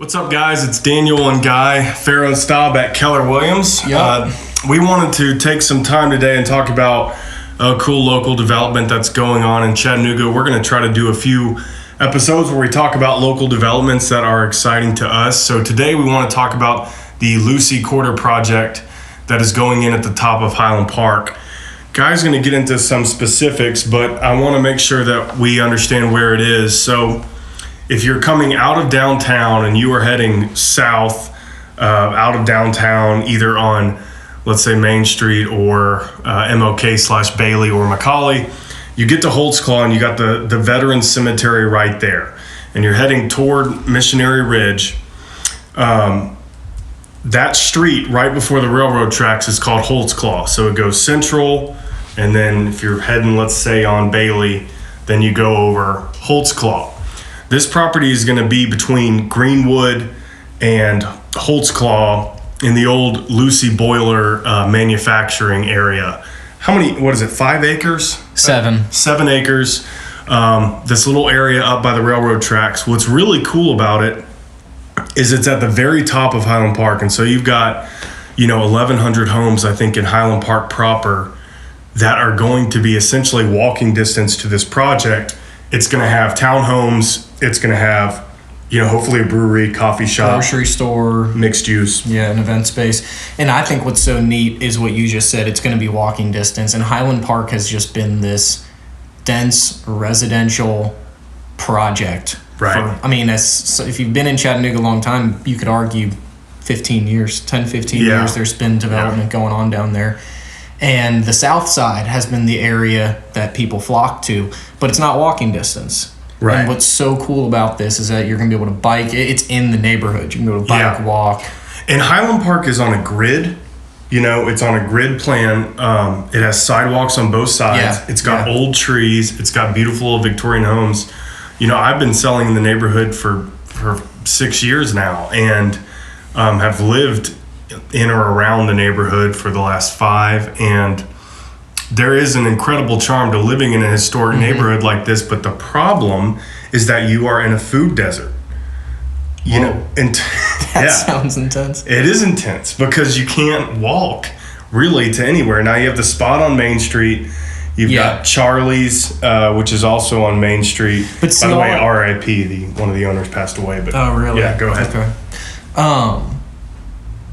What's up, guys? It's Daniel and Guy, Farrow and Staub at Keller Williams. Yep. We wanted to take some time today and talk about a cool local development that's going on in Chattanooga. We're going to try to do a few episodes where we talk about local developments that are exciting to us. So today we want to talk about the Lucey Quarter project that is going in at the top of Highland Park. Guy's going to get into some specifics, but I want to make sure that we understand where it is. So if you're coming out of downtown and you are heading south out of downtown, either on, let's say, Main Street or MLK/Bailey or McCauley, you get to Holtzclaw and you got the Veterans Cemetery right there. And you're heading toward Missionary Ridge. That street right before the railroad tracks is called Holtzclaw. So it goes central, and then if you're heading, let's say, on Bailey, then you go over Holtzclaw. This property is going to be between Greenwood and Holtzclaw in the old Lucey Boiler manufacturing area. How many, 5 acres? 7. 7 acres. This little area up by the railroad tracks. What's really cool about it is it's at the very top of Highland Park. And so you've got, 1,100 homes, I think, in Highland Park proper that are going to be essentially walking distance to this project. It's going to have townhomes. It's going to have, hopefully a brewery, coffee shop, Grocery store. mixed use. Yeah, an event space. And I think what's so neat is what you just said. It's going to be walking distance. And Highland Park has just been this dense residential project. Right. If you've been in Chattanooga a long time, you could argue 15 years, 10, 15 years, there's been development going on down there. And the south side has been the area that people flock to, but it's not walking distance. Right. And what's so cool about this is that you're going to be able to bike. It's in the neighborhood. You can be able to bike, walk. And Highland Park is on a grid. It's on a grid plan. It has sidewalks on both sides. Yeah. It's got old trees. It's got beautiful Victorian homes. I've been selling in the neighborhood for 6 years now, and have lived in or around the neighborhood for the last 5. And there is an incredible charm to living in a historic neighborhood like this. But the problem is that you are in a food desert. That sounds intense. It is intense because you can't walk really to anywhere. Now you have the spot on Main Street. You've got Charlie's, which is also on Main Street. But by the way, R.I.P. One of the owners passed away. But oh, really? Yeah, go ahead. Okay.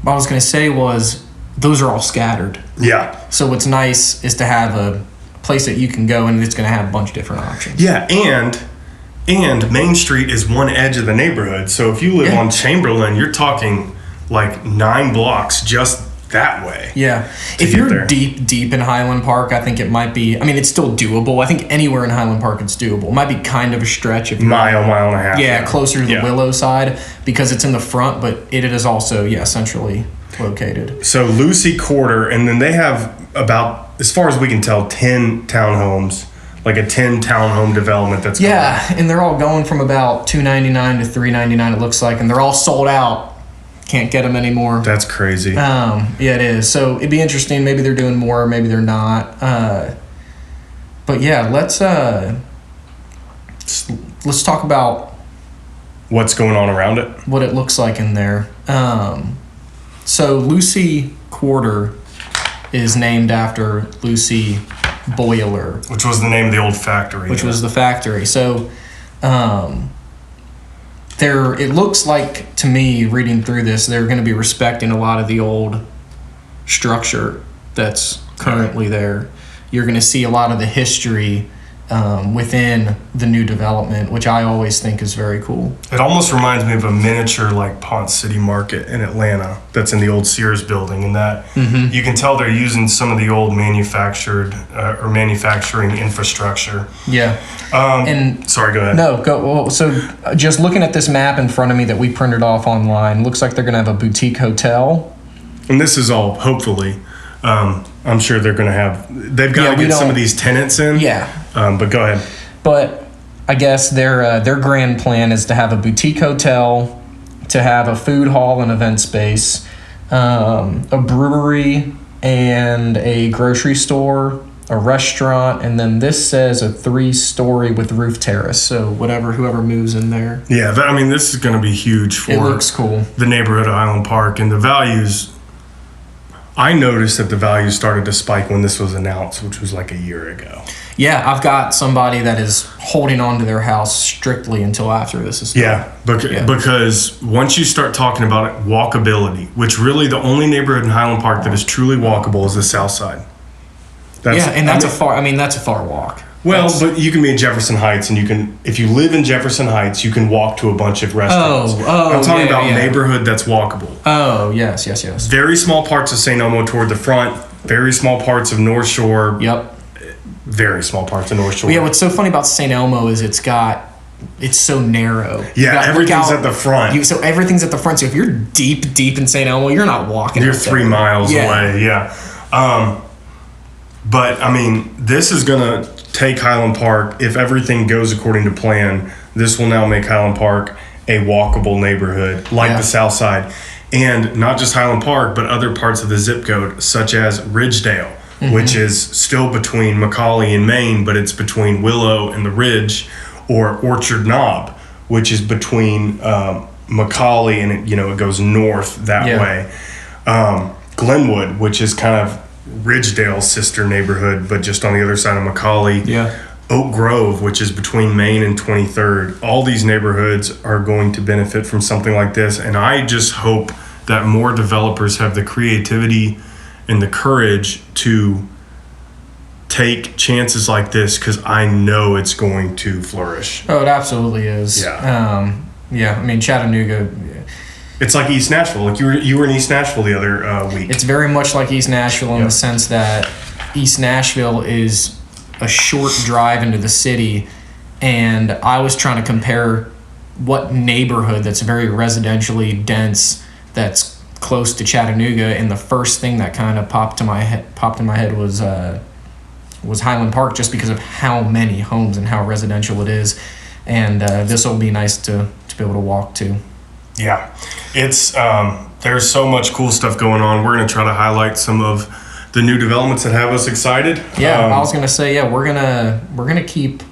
What I was going to say was those are all scattered. Yeah. So what's nice is to have a place that you can go and it's going to have a bunch of different options. Yeah, and Main Street is one edge of the neighborhood. So if you live on Chamberlain, you're talking like 9 blocks just that way. Yeah. If you're deep in Highland Park, I think it might be, it's still doable. I think anywhere in Highland Park it's doable. It might be kind of a stretch if you're mile and a half. Yeah, closer to the Willow side because it's in the front, but it is also, centrally located. So Lucey Quarter, and then they have about, as far as we can tell, 10 townhomes, like a 10 townhome development that's going on. And they're all going from about $299 to $399 it looks like, and they're all sold out. Can't get them anymore. That's crazy. Yeah, it is. So it'd be interesting. Maybe they're doing more, maybe they're not. But yeah, let's talk about what's going on around it. What it looks like in there. So Lucey Quarter is named after Lucey Boiler, which was the name of the old factory. Which was the factory. So it looks like to me, reading through this, they're going to be respecting a lot of the old structure that's currently there. You're going to see a lot of the history within the new development, which I always think is very cool. It almost reminds me of a miniature like Ponce City Market in Atlanta that's in the old Sears building, and that you can tell they're using some of the old manufacturing infrastructure. Yeah. Sorry, go ahead. No, go. Well, so just looking at this map in front of me that we printed off online, looks like they're going to have a boutique hotel. And this is all, hopefully, I'm sure they've got to get some of these tenants in. Yeah. But go ahead. But I guess their grand plan is to have a boutique hotel, to have a food hall and event space, a brewery and a grocery store a restaurant, and then this says a 3-story with roof terrace. So whoever moves in there. Yeah, this is going to be huge for It looks cool. the neighborhood of Highland Park, and the values. I noticed that the values started to spike when this was announced, which was like a year ago. Yeah, I've got somebody that is holding on to their house strictly until after this is done. Yeah, because once you start talking about it, walkability, which really the only neighborhood in Highland Park that is truly walkable is the South Side. That's a far walk. Well, but you can be in Jefferson Heights, and if you live in Jefferson Heights, you can walk to a bunch of restaurants. I'm talking about neighborhood that's walkable. Oh, yes. Very small parts of St. Elmo toward the front, very small parts of North Shore. Yep. Very small parts of North Shore. Yeah, what's so funny about St. Elmo is it's so narrow. Yeah, everything's at the front. So everything's at the front. So if you're deep in St. Elmo, you're not walking. You're 3 miles away. Yeah. But this is gonna take Highland Park. If everything goes according to plan, this will now make Highland Park a walkable neighborhood like the South Side, and not just Highland Park, but other parts of the zip code, such as Ridgedale, which is still between McCallie and Maine, but it's between Willow and the Ridge, or Orchard Knob, which is between McCallie and it goes north that way. Glenwood, which is kind of Ridgedale's sister neighborhood, but just on the other side of McCallie. Yeah. Oak Grove, which is between Maine and 23rd. All these neighborhoods are going to benefit from something like this, and I just hope that more developers have the creativity and the courage to take chances like this, because I know it's going to flourish. Oh, it absolutely is. Yeah. Chattanooga. It's like East Nashville. Like you were in East Nashville the other week. It's very much like East Nashville in the sense that East Nashville is a short drive into the city, and I was trying to compare what neighborhood that's very residentially dense that's close to Chattanooga, and the first thing that kind of popped in my head was Highland Park, just because of how many homes and how residential it is, and this will be nice to be able to walk to. Yeah, it's there's so much cool stuff going on. We're going to try to highlight some of the new developments that have us excited. Yeah, I was going to say, we're gonna keep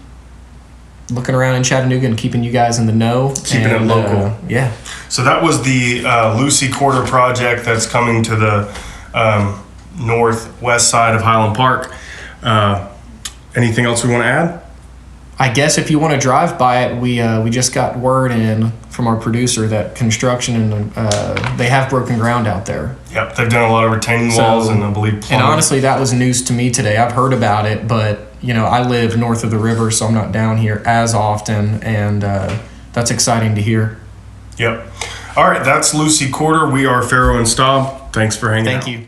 looking around in Chattanooga and keeping you guys in the know, keeping it local. Yeah. So that was the Lucey Quarter project that's coming to the northwest side of Highland Park. Anything else we want to add? I guess if you want to drive by it, we just got word in from our producer that construction and they have broken ground out there. Yep, they've done a lot of retaining walls and I believe plumbing. And honestly, that was news to me today. I've heard about it, but I live north of the river, so I'm not down here as often, and that's exciting to hear. Yep. All right, that's Lucey Quarter. We are Pharaoh and Staub. Thanks for hanging out. Thank you.